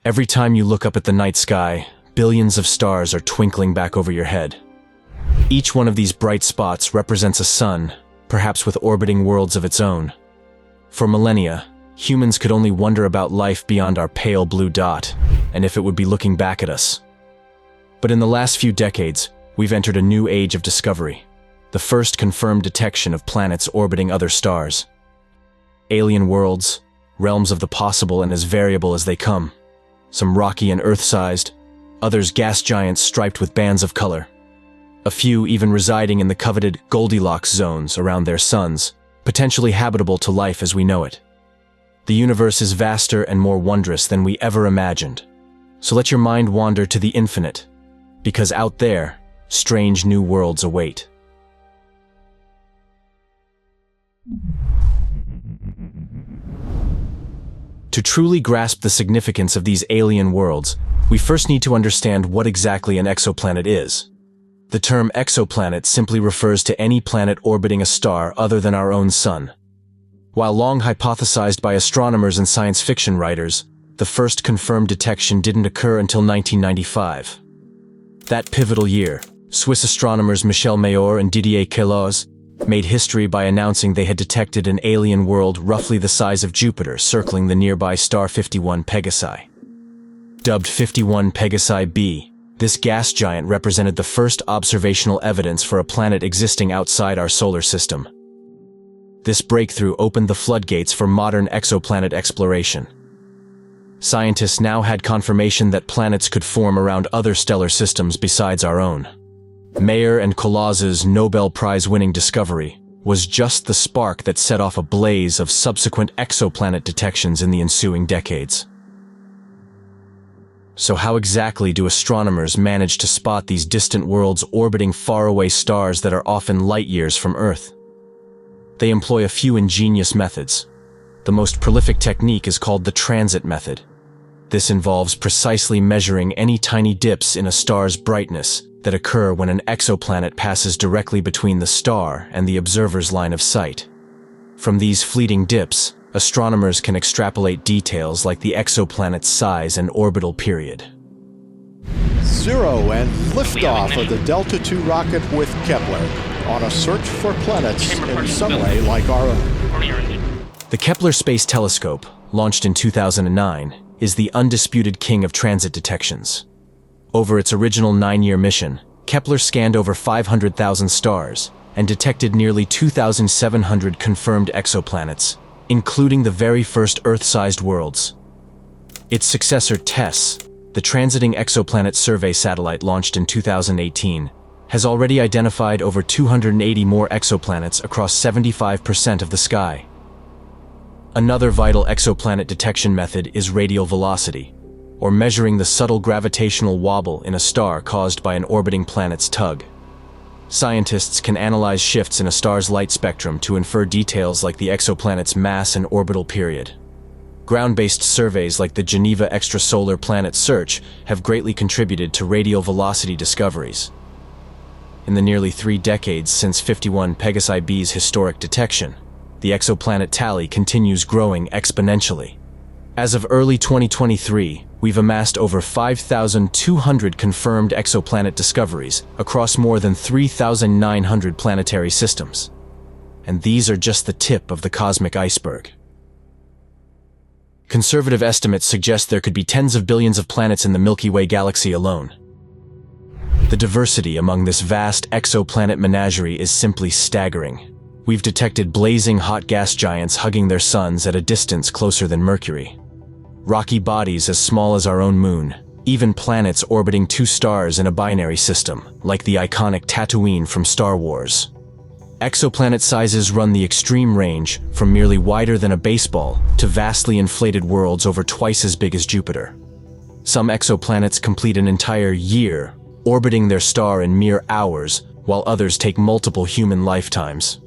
Every time you look up at the night sky, billions of stars are twinkling back over your head. Each one of these bright spots represents a sun, perhaps with orbiting worlds of its own. For millennia, humans could only wonder about life beyond our pale blue dot, and if it would be looking back at us. But in the last few decades, we've entered a new age of discovery, the first confirmed detection of planets orbiting other stars. Alien worlds, realms of the possible and as variable as they come. Some rocky and Earth-sized, others gas giants striped with bands of color. A few even residing in the coveted Goldilocks zones around their suns, potentially habitable to life as we know it. The universe is vaster and more wondrous than we ever imagined. So let your mind wander to the infinite, because out there, strange new worlds await. To truly grasp the significance of these alien worlds, we first need to understand what exactly an exoplanet is. The term exoplanet simply refers to any planet orbiting a star other than our own sun. While long hypothesized by astronomers and science fiction writers, the first confirmed detection didn't occur until 1995. That pivotal year, Swiss astronomers Michel Mayor and Didier Queloz made history by announcing they had detected an alien world roughly the size of Jupiter circling the nearby star 51 Pegasi. Dubbed 51 Pegasi b, this gas giant represented the first observational evidence for a planet existing outside our solar system. This breakthrough opened the floodgates for modern exoplanet exploration. Scientists now had confirmation that planets could form around other stellar systems besides our own. Mayor and Queloz's Nobel Prize-winning discovery was just the spark that set off a blaze of subsequent exoplanet detections in the ensuing decades. So how exactly do astronomers manage to spot these distant worlds orbiting faraway stars that are often light years from Earth? They employ a few ingenious methods. The most prolific technique is called the transit method. This involves precisely measuring any tiny dips in a star's brightness that occur when an exoplanet passes directly between the star and the observer's line of sight. From these fleeting dips, astronomers can extrapolate details like the exoplanet's size and orbital period. 0 and liftoff of the Delta II rocket with Kepler on a search for planets in some way like our own. The Kepler Space Telescope, launched in 2009, is the undisputed king of transit detections. Over its original 9-year mission, Kepler scanned over 500,000 stars and detected nearly 2,700 confirmed exoplanets, including the very first Earth-sized worlds. Its successor TESS, the Transiting Exoplanet Survey satellite launched in 2018, has already identified over 280 more exoplanets across 75% of the sky. Another vital exoplanet detection method is radial velocity, or measuring the subtle gravitational wobble in a star caused by an orbiting planet's tug. Scientists can analyze shifts in a star's light spectrum to infer details like the exoplanet's mass and orbital period. Ground-based surveys like the Geneva Extrasolar Planet Search have greatly contributed to radial velocity discoveries. In the nearly 3 decades since 51 Pegasi b's historic detection, the exoplanet tally continues growing exponentially. As of early 2023, we've amassed over 5,200 confirmed exoplanet discoveries across more than 3,900 planetary systems. And these are just the tip of the cosmic iceberg. Conservative estimates suggest there could be tens of billions of planets in the Milky Way galaxy alone. The diversity among this vast exoplanet menagerie is simply staggering. We've detected blazing hot gas giants hugging their suns at a distance closer than Mercury. Rocky bodies as small as our own moon, even planets orbiting 2 stars in a binary system, like the iconic Tatooine from Star Wars. Exoplanet sizes run the extreme range from merely wider than a baseball to vastly inflated worlds over twice as big as Jupiter. Some exoplanets complete an entire year orbiting their star in mere hours, while others take multiple human lifetimes.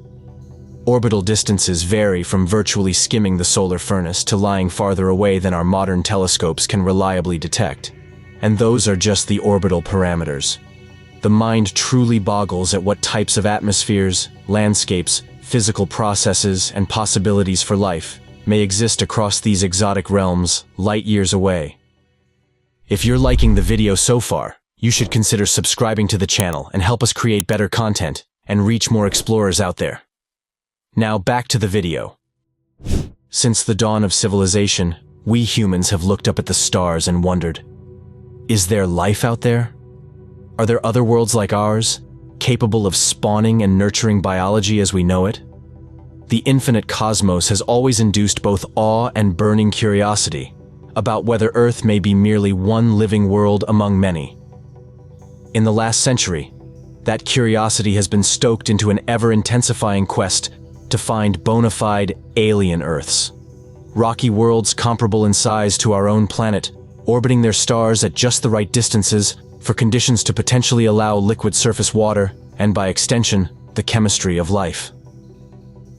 Orbital distances vary from virtually skimming the solar furnace to lying farther away than our modern telescopes can reliably detect. And those are just the orbital parameters. The mind truly boggles at what types of atmospheres, landscapes, physical processes, and possibilities for life may exist across these exotic realms light years away. If you're liking the video so far, you should consider subscribing to the channel and help us create better content and reach more explorers out there. Now back to the video. Since the dawn of civilization, we humans have looked up at the stars and wondered, is there life out there? Are there other worlds like ours, capable of spawning and nurturing biology as we know it? The infinite cosmos has always induced both awe and burning curiosity about whether Earth may be merely one living world among many. In the last century, that curiosity has been stoked into an ever-intensifying quest to find bona fide alien Earths. Rocky worlds comparable in size to our own planet, orbiting their stars at just the right distances for conditions to potentially allow liquid surface water, and by extension, the chemistry of life.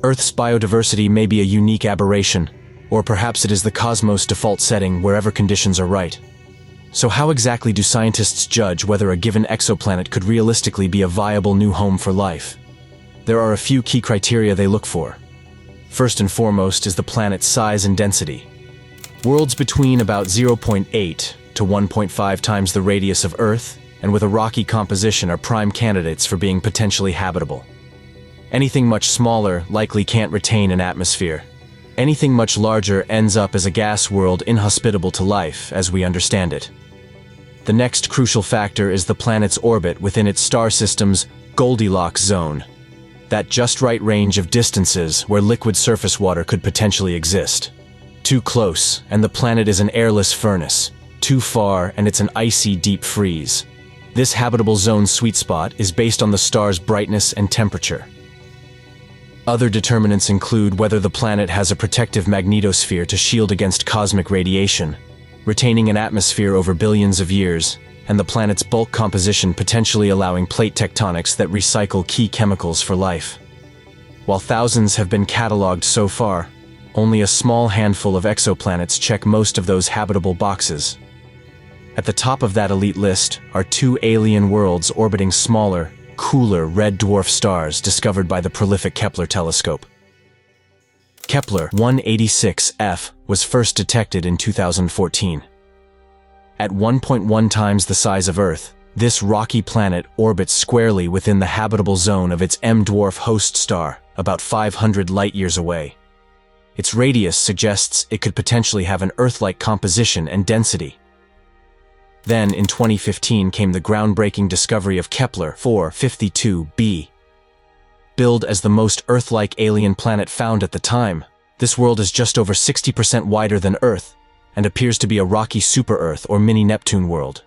Earth's biodiversity may be a unique aberration, or perhaps it is the cosmos' default setting wherever conditions are right. So how exactly do scientists judge whether a given exoplanet could realistically be a viable new home for life? There are a few key criteria they look for. First and foremost is the planet's size and density. Worlds between about 0.8 to 1.5 times the radius of Earth and with a rocky composition are prime candidates for being potentially habitable. Anything much smaller likely can't retain an atmosphere. Anything much larger ends up as a gas world inhospitable to life as we understand it. The next crucial factor is the planet's orbit within its star system's Goldilocks zone, that just right range of distances where liquid surface water could potentially exist. Too close, and the planet is an airless furnace. Too far, and it's an icy deep freeze. This habitable zone sweet spot is based on the star's brightness and temperature. Other determinants include whether the planet has a protective magnetosphere to shield against cosmic radiation, retaining an atmosphere over billions of years, and the planet's bulk composition potentially allowing plate tectonics that recycle key chemicals for life. While thousands have been cataloged so far, only a small handful of exoplanets check most of those habitable boxes. At the top of that elite list are two alien worlds orbiting smaller, cooler red dwarf stars discovered by the prolific Kepler telescope. Kepler-186f was first detected in 2014. At 1.1 times the size of Earth, this rocky planet orbits squarely within the habitable zone of its M-dwarf host star, about 500 light-years away. Its radius suggests it could potentially have an Earth-like composition and density. Then, in 2015, came the groundbreaking discovery of Kepler-452b. Billed as the most Earth-like alien planet found at the time, this world is just over 60% wider than Earth and appears to be a rocky super-Earth or mini-Neptune world.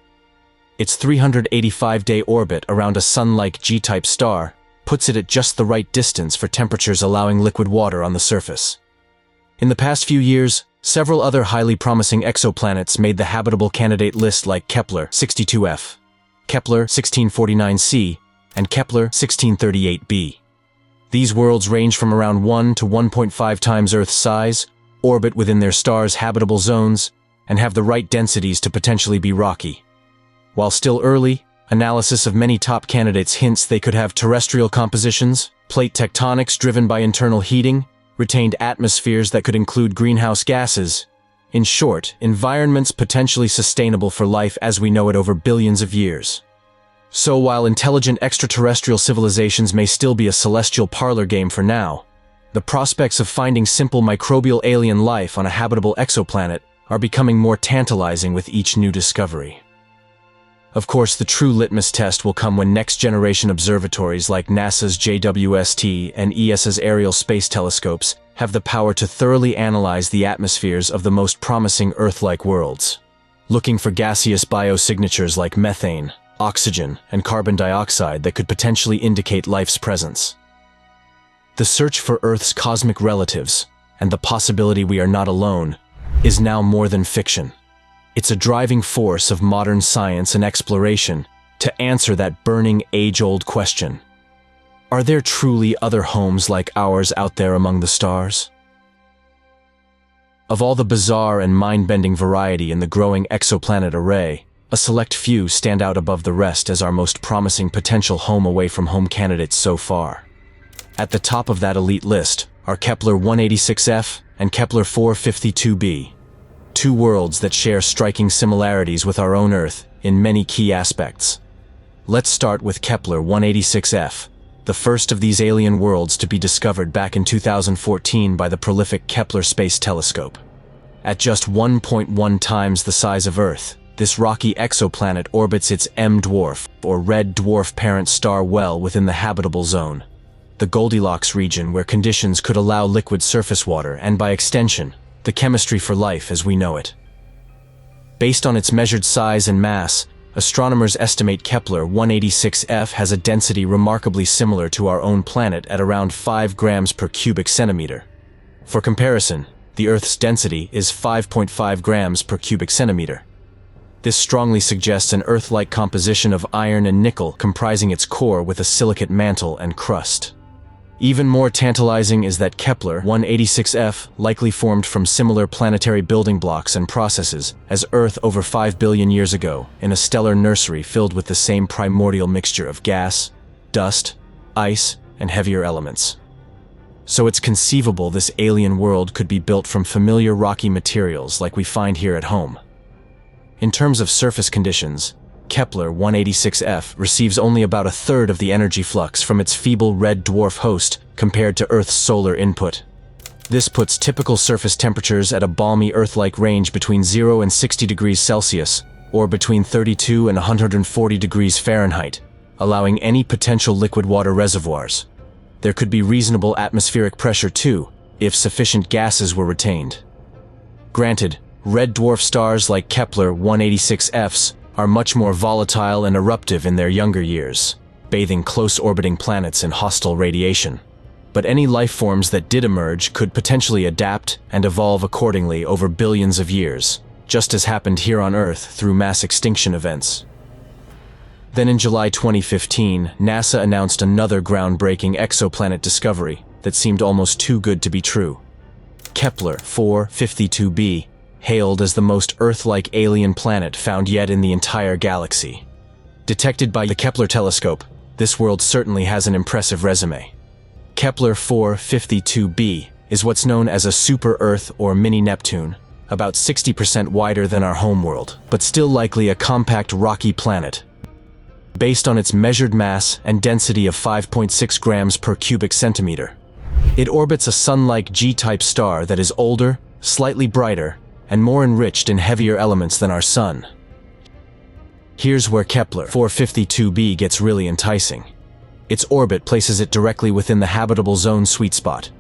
Its 385-day orbit around a Sun-like G-type star puts it at just the right distance for temperatures allowing liquid water on the surface. In the past few years, several other highly promising exoplanets made the habitable candidate list like Kepler-62f, Kepler-1649c, and Kepler-1638b. These worlds range from around 1 to 1.5 times Earth's size, orbit within their stars' habitable zones, and have the right densities to potentially be rocky. While still early, analysis of many top candidates hints they could have terrestrial compositions, plate tectonics driven by internal heating, retained atmospheres that could include greenhouse gases. In short, environments potentially sustainable for life as we know it over billions of years. So while intelligent extraterrestrial civilizations may still be a celestial parlor game for now, the prospects of finding simple microbial alien life on a habitable exoplanet are becoming more tantalizing with each new discovery. Of course, the true litmus test will come when next-generation observatories like NASA's JWST and ESA's aerial space telescopes have the power to thoroughly analyze the atmospheres of the most promising Earth-like worlds, looking for gaseous biosignatures like methane, oxygen, and carbon dioxide that could potentially indicate life's presence. The search for Earth's cosmic relatives, and the possibility we are not alone, is now more than fiction. It's a driving force of modern science and exploration to answer that burning age-old question. Are there truly other homes like ours out there among the stars? Of all the bizarre and mind-bending variety in the growing exoplanet array, a select few stand out above the rest as our most promising potential home-away-from-home candidates so far. At the top of that elite list are Kepler-186f and Kepler-452b. two worlds that share striking similarities with our own Earth in many key aspects. Let's start with Kepler-186f, the first of these alien worlds to be discovered back in 2014 by the prolific Kepler Space Telescope. At just 1.1 times the size of Earth, this rocky exoplanet orbits its M-dwarf, or red dwarf parent star, well within the habitable zone, the Goldilocks region where conditions could allow liquid surface water and, by extension, the chemistry for life as we know it. Based on its measured size and mass, astronomers estimate Kepler-186f has a density remarkably similar to our own planet at around 5 grams per cubic centimeter. For comparison, the Earth's density is 5.5 grams per cubic centimeter. This strongly suggests an Earth-like composition of iron and nickel comprising its core with a silicate mantle and crust. Even more tantalizing is that Kepler-186f likely formed from similar planetary building blocks and processes as Earth over 5 billion years ago in a stellar nursery filled with the same primordial mixture of gas, dust, ice, and heavier elements. So it's conceivable this alien world could be built from familiar rocky materials like we find here at home. In terms of surface conditions, Kepler-186f receives only about a third of the energy flux from its feeble red dwarf host compared to Earth's solar input. This puts typical surface temperatures at a balmy Earth-like range between 0 and 60 degrees Celsius, or between 32 and 140 degrees Fahrenheit, allowing any potential liquid water reservoirs. There could be reasonable atmospheric pressure too, if sufficient gases were retained. Granted, red dwarf stars like Kepler-186f's are much more volatile and eruptive in their younger years, bathing close orbiting planets in hostile radiation. But any life forms that did emerge could potentially adapt and evolve accordingly over billions of years, just as happened here on Earth through mass extinction events. Then in July 2015, NASA announced another groundbreaking exoplanet discovery that seemed almost too good to be true. Kepler-452b, hailed as the most Earth-like alien planet found yet in the entire galaxy. Detected by the Kepler telescope, this world certainly has an impressive resume. Kepler-452b is what's known as a super-Earth or mini-Neptune, about 60% wider than our homeworld, but still likely a compact rocky planet. Based on its measured mass and density of 5.6 grams per cubic centimeter, it orbits a Sun-like G-type star that is older, slightly brighter, and more enriched in heavier elements than our Sun. Here's where Kepler-452b gets really enticing. Its orbit places it directly within the habitable zone sweet spot,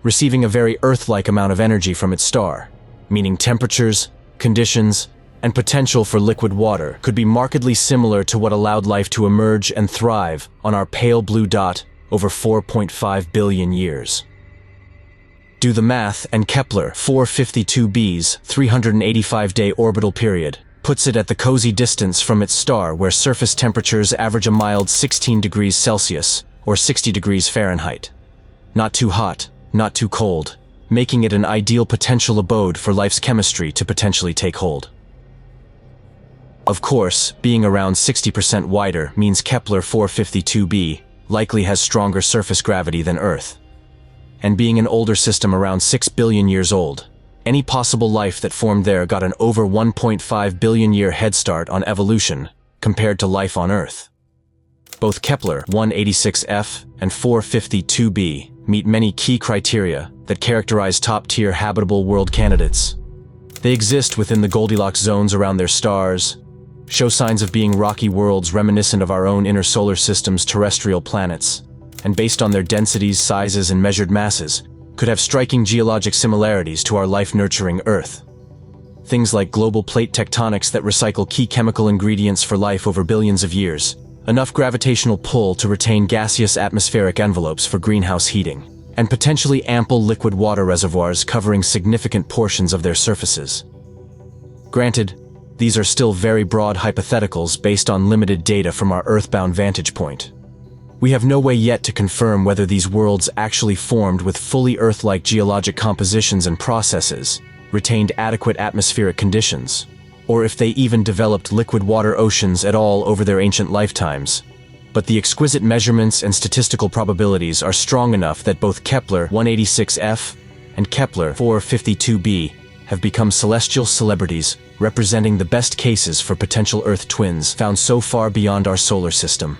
receiving a very Earth-like amount of energy from its star, meaning temperatures, conditions, and potential for liquid water could be markedly similar to what allowed life to emerge and thrive on our pale blue dot over 4.5 billion years. Do the math, and Kepler-452b's 385-day orbital period puts it at the cozy distance from its star where surface temperatures average a mild 16 degrees Celsius, or 60 degrees Fahrenheit. Not too hot, not too cold, making it an ideal potential abode for life's chemistry to potentially take hold. Of course, being around 60% wider means Kepler-452b likely has stronger surface gravity than Earth. And being an older system around 6 billion years old, any possible life that formed there got an over 1.5 billion year head start on evolution compared to life on Earth. Both Kepler-186f and 452b meet many key criteria that characterize top-tier habitable world candidates. They exist within the Goldilocks zones around their stars, show signs of being rocky worlds reminiscent of our own inner solar system's terrestrial planets, and based on their densities, sizes, and measured masses, could have striking geologic similarities to our life-nurturing Earth. Things like global plate tectonics that recycle key chemical ingredients for life over billions of years, enough gravitational pull to retain gaseous atmospheric envelopes for greenhouse heating, and potentially ample liquid water reservoirs covering significant portions of their surfaces. Granted, these are still very broad hypotheticals based on limited data from our Earthbound vantage point. We have no way yet to confirm whether these worlds actually formed with fully Earth-like geologic compositions and processes, retained adequate atmospheric conditions, or if they even developed liquid water oceans at all over their ancient lifetimes. But the exquisite measurements and statistical probabilities are strong enough that both Kepler-186f and Kepler-452b have become celestial celebrities, representing the best cases for potential Earth twins found so far beyond our solar system.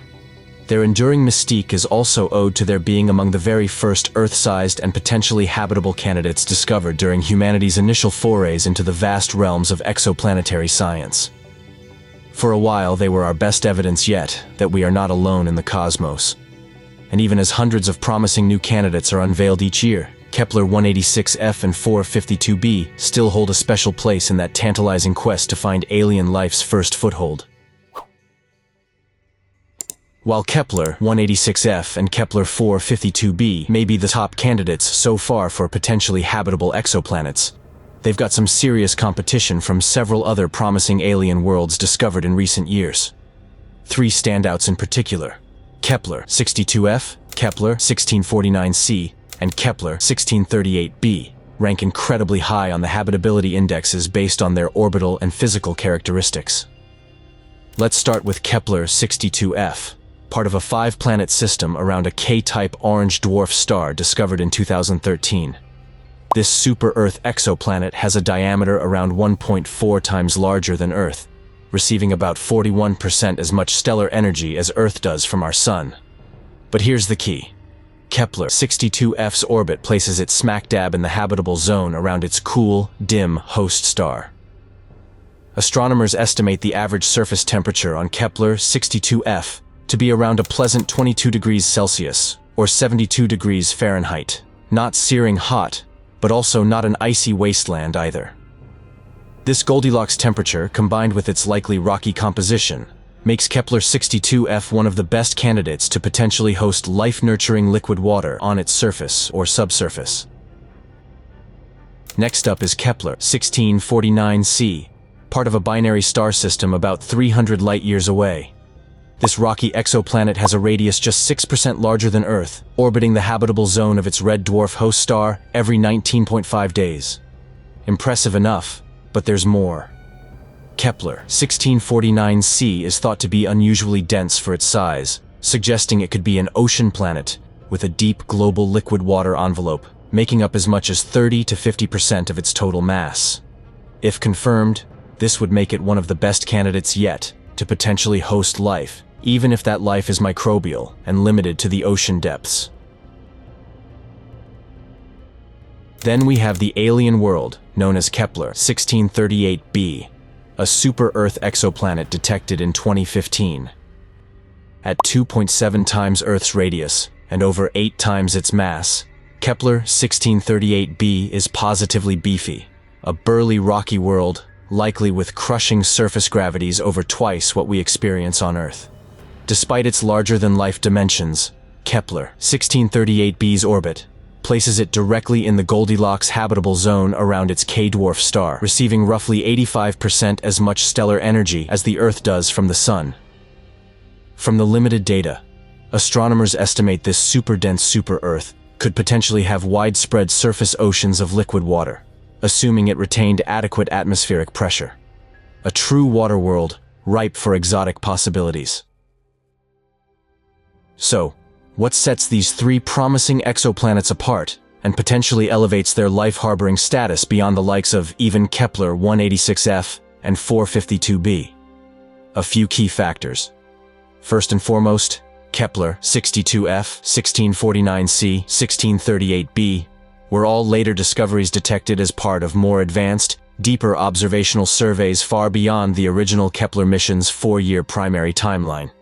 Their enduring mystique is also owed to their being among the very first Earth-sized and potentially habitable candidates discovered during humanity's initial forays into the vast realms of exoplanetary science. For a while, they were our best evidence yet that we are not alone in the cosmos. And even as hundreds of promising new candidates are unveiled each year, Kepler-186f and 452b still hold a special place in that tantalizing quest to find alien life's first foothold. While Kepler-186f and Kepler-452b may be the top candidates so far for potentially habitable exoplanets, they've got some serious competition from several other promising alien worlds discovered in recent years. Three standouts in particular: Kepler-62f, Kepler-1649c, and Kepler-1638b rank incredibly high on the habitability indexes based on their orbital and physical characteristics. Let's start with Kepler-62f, part of a 5-planet system around a K-type orange dwarf star discovered in 2013. This super-Earth exoplanet has a diameter around 1.4 times larger than Earth, receiving about 41% as much stellar energy as Earth does from our Sun. But here's the key. Kepler-62f's orbit places it smack dab in the habitable zone around its cool, dim host star. Astronomers estimate the average surface temperature on Kepler-62f to be around a pleasant 22 degrees Celsius, or 72 degrees Fahrenheit. Not searing hot, but also not an icy wasteland either. This Goldilocks temperature, combined with its likely rocky composition, makes Kepler-62f one of the best candidates to potentially host life-nurturing liquid water on its surface or subsurface. Next up is Kepler-1649c, part of a binary star system about 300 light-years away. This rocky exoplanet has a radius just 6% larger than Earth, orbiting the habitable zone of its red dwarf host star every 19.5 days. Impressive enough, but there's more. Kepler-1649c is thought to be unusually dense for its size, suggesting it could be an ocean planet with a deep global liquid water envelope, making up as much as 30 to 50% of its total mass. If confirmed, this would make it one of the best candidates yet to potentially host life, even if that life is microbial and limited to the ocean depths. Then we have the alien world known as Kepler-1638b, a super-Earth exoplanet detected in 2015. At 2.7 times Earth's radius and over 8 times its mass, Kepler-1638b is positively beefy, a burly rocky world, likely with crushing surface gravities over twice what we experience on Earth. Despite its larger-than-life dimensions, Kepler-1638b's orbit places it directly in the Goldilocks habitable zone around its K-dwarf star, receiving roughly 85% as much stellar energy as the Earth does from the Sun. From the limited data, astronomers estimate this super-dense super-Earth could potentially have widespread surface oceans of liquid water, assuming it retained adequate atmospheric pressure. A true water world, ripe for exotic possibilities. So, what sets these three promising exoplanets apart and potentially elevates their life-harboring status beyond the likes of even Kepler-186f and 452b? A few key factors. First and foremost, Kepler-62f, 1649c, 1638b were all later discoveries detected as part of more advanced, deeper observational surveys far beyond the original Kepler mission's 4-year primary timeline.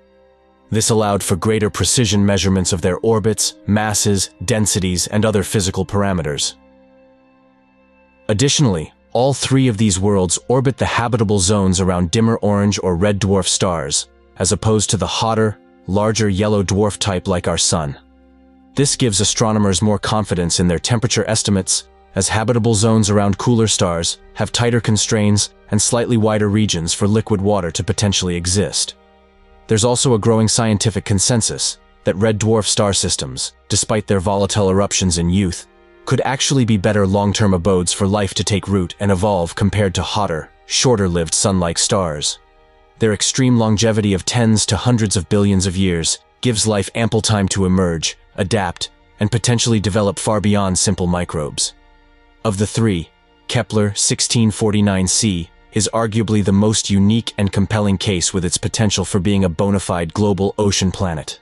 This allowed for greater precision measurements of their orbits, masses, densities, and other physical parameters. Additionally, all three of these worlds orbit the habitable zones around dimmer orange or red dwarf stars, as opposed to the hotter, larger yellow dwarf type like our Sun. This gives astronomers more confidence in their temperature estimates, as habitable zones around cooler stars have tighter constraints and slightly wider regions for liquid water to potentially exist. There's also a growing scientific consensus that red dwarf star systems, despite their volatile eruptions in youth, could actually be better long-term abodes for life to take root and evolve compared to hotter, shorter-lived sun-like stars. Their extreme longevity of tens to hundreds of billions of years gives life ample time to emerge, adapt, and potentially develop far beyond simple microbes. Of the three, Kepler-1649c, is arguably the most unique and compelling case with its potential for being a bona fide global ocean planet.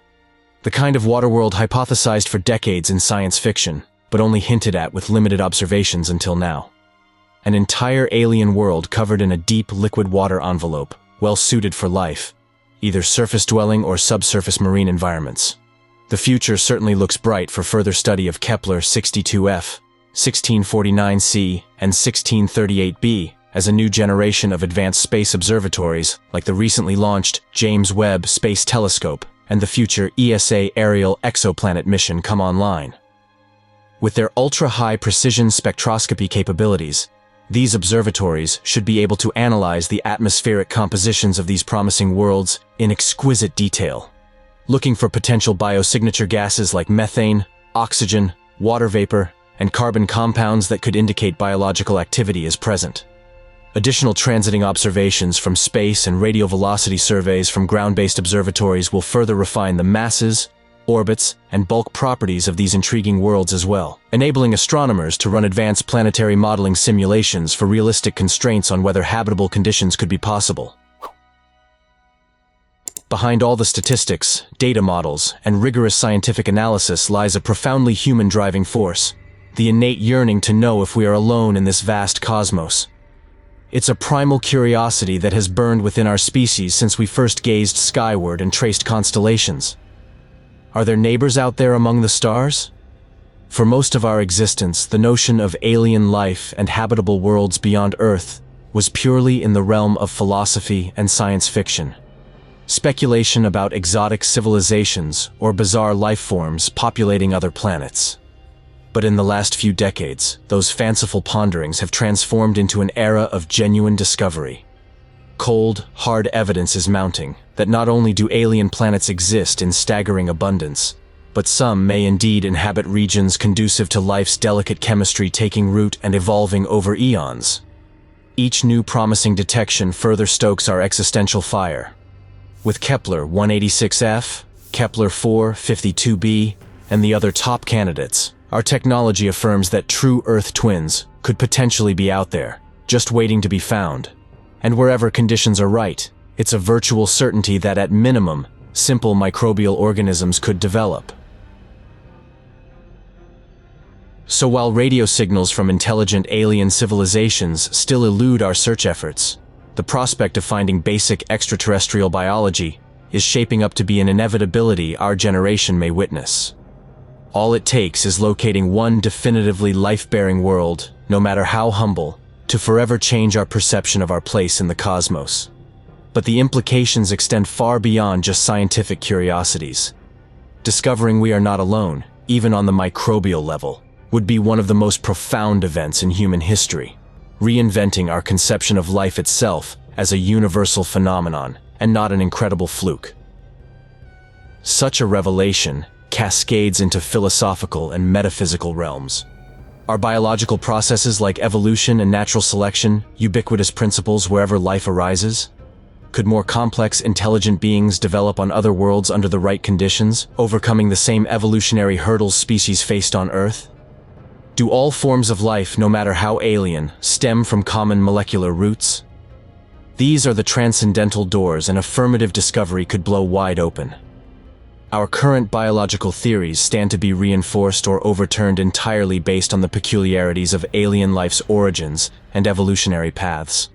The kind of waterworld hypothesized for decades in science fiction, but only hinted at with limited observations until now. An entire alien world covered in a deep liquid water envelope, well suited for life, either surface-dwelling or subsurface marine environments. The future certainly looks bright for further study of Kepler-62f, 1649c, and 1638b as a new generation of advanced space observatories like the recently launched James Webb Space Telescope and the future ESA aerial exoplanet mission come online. With their ultra-high precision spectroscopy capabilities, these observatories should be able to analyze the atmospheric compositions of these promising worlds in exquisite detail, looking for potential biosignature gases like methane, oxygen, water vapor, and carbon compounds that could indicate biological activity is present. Additional transiting observations from space and radial velocity surveys from ground-based observatories will further refine the masses, orbits, and bulk properties of these intriguing worlds as well, enabling astronomers to run advanced planetary modeling simulations for realistic constraints on whether habitable conditions could be possible. Behind all the statistics, data models, and rigorous scientific analysis lies a profoundly human driving force, the innate yearning to know if we are alone in this vast cosmos. It's a primal curiosity that has burned within our species since we first gazed skyward and traced constellations. Are there neighbors out there among the stars? For most of our existence, the notion of alien life and habitable worlds beyond Earth was purely in the realm of philosophy and science fiction. Speculation about exotic civilizations or bizarre life forms populating other planets. But in the last few decades, those fanciful ponderings have transformed into an era of genuine discovery. Cold, hard evidence is mounting that not only do alien planets exist in staggering abundance, but some may indeed inhabit regions conducive to life's delicate chemistry taking root and evolving over eons. Each new promising detection further stokes our existential fire. With Kepler-186f, Kepler-452b, and the other top candidates, our technology affirms that true Earth twins could potentially be out there, just waiting to be found. And wherever conditions are right, it's a virtual certainty that at minimum, simple microbial organisms could develop. So while radio signals from intelligent alien civilizations still elude our search efforts, the prospect of finding basic extraterrestrial biology is shaping up to be an inevitability our generation may witness. All it takes is locating one definitively life-bearing world, no matter how humble, to forever change our perception of our place in the cosmos. But the implications extend far beyond just scientific curiosities. Discovering we are not alone, even on the microbial level, would be one of the most profound events in human history, reinventing our conception of life itself as a universal phenomenon and not an incredible fluke. Such a revelation cascades into philosophical and metaphysical realms. Are biological processes like evolution and natural selection ubiquitous principles wherever life arises? Could more complex, intelligent beings develop on other worlds under the right conditions, overcoming the same evolutionary hurdles species faced on Earth? Do all forms of life, no matter how alien, stem from common molecular roots? These are the transcendental doors an affirmative discovery could blow wide open. Our current biological theories stand to be reinforced or overturned entirely based on the peculiarities of alien life's origins and evolutionary paths.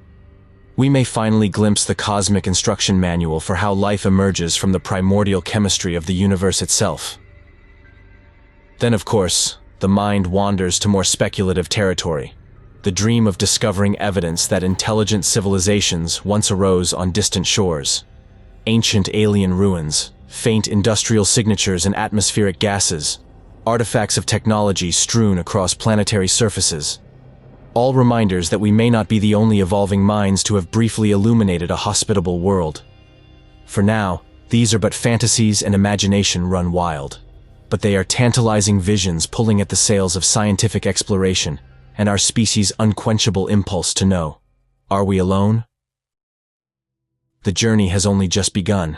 We may finally glimpse the cosmic instruction manual for how life emerges from the primordial chemistry of the universe itself. Then, of course, the mind wanders to more speculative territory, the dream of discovering evidence that intelligent civilizations once arose on distant shores. Ancient alien ruins, faint industrial signatures and atmospheric gases, artifacts of technology strewn across planetary surfaces. All reminders that we may not be the only evolving minds to have briefly illuminated a hospitable world. For now, these are but fantasies and imagination run wild. But they are tantalizing visions pulling at the sails of scientific exploration and our species' unquenchable impulse to know. Are we alone? The journey has only just begun.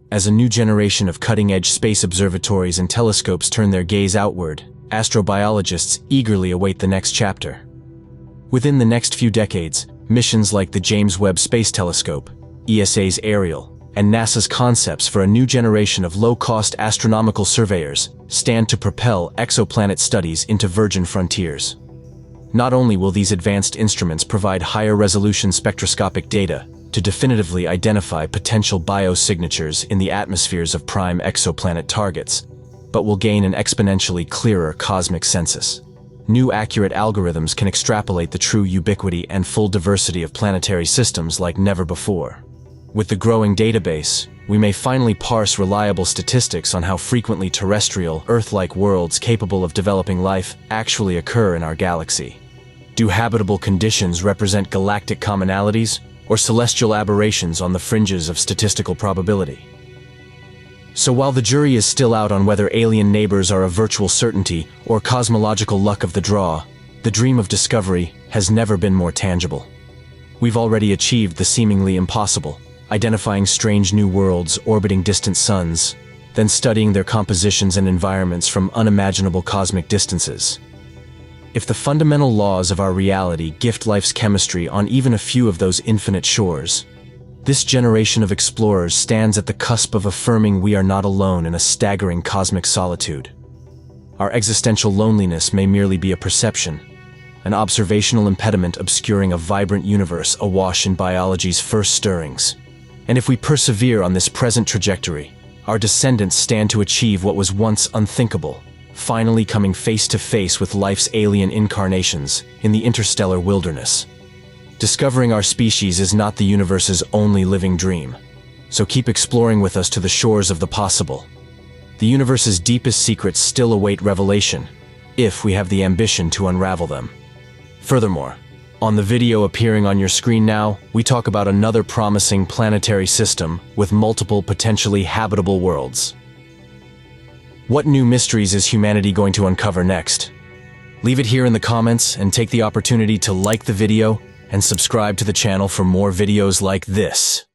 As a new generation of cutting-edge space observatories and telescopes turn their gaze outward, astrobiologists eagerly await the next chapter. Within the next few decades, missions like the James Webb Space Telescope, ESA's Ariel, and NASA's concepts for a new generation of low-cost astronomical surveyors stand to propel exoplanet studies into virgin frontiers. Not only will these advanced instruments provide higher-resolution spectroscopic data to definitively identify potential biosignatures in the atmospheres of prime exoplanet targets, but will gain an exponentially clearer cosmic census. New accurate algorithms can extrapolate the true ubiquity and full diversity of planetary systems like never before. With the growing database, we may finally parse reliable statistics on how frequently terrestrial, Earth-like worlds capable of developing life actually occur in our galaxy. Do habitable conditions represent galactic commonalities or celestial aberrations on the fringes of statistical probability? So while the jury is still out on whether alien neighbors are a virtual certainty or cosmological luck of the draw, the dream of discovery has never been more tangible. We've already achieved the seemingly impossible, identifying strange new worlds orbiting distant suns, then studying their compositions and environments from unimaginable cosmic distances. If the fundamental laws of our reality gift life's chemistry on even a few of those infinite shores, this generation of explorers stands at the cusp of affirming we are not alone in a staggering cosmic solitude. Our existential loneliness may merely be a perception, an observational impediment obscuring a vibrant universe awash in biology's first stirrings. And if we persevere on this present trajectory, our descendants stand to achieve what was once unthinkable, finally coming face to face with life's alien incarnations in the interstellar wilderness. Discovering our species is not the universe's only living dream, so keep exploring with us to the shores of the possible. The universe's deepest secrets still await revelation, if we have the ambition to unravel them. Furthermore, on the video appearing on your screen now, we talk about another promising planetary system with multiple potentially habitable worlds. What new mysteries is humanity going to uncover next? Leave it here in the comments and take the opportunity to like the video and subscribe to the channel for more videos like this.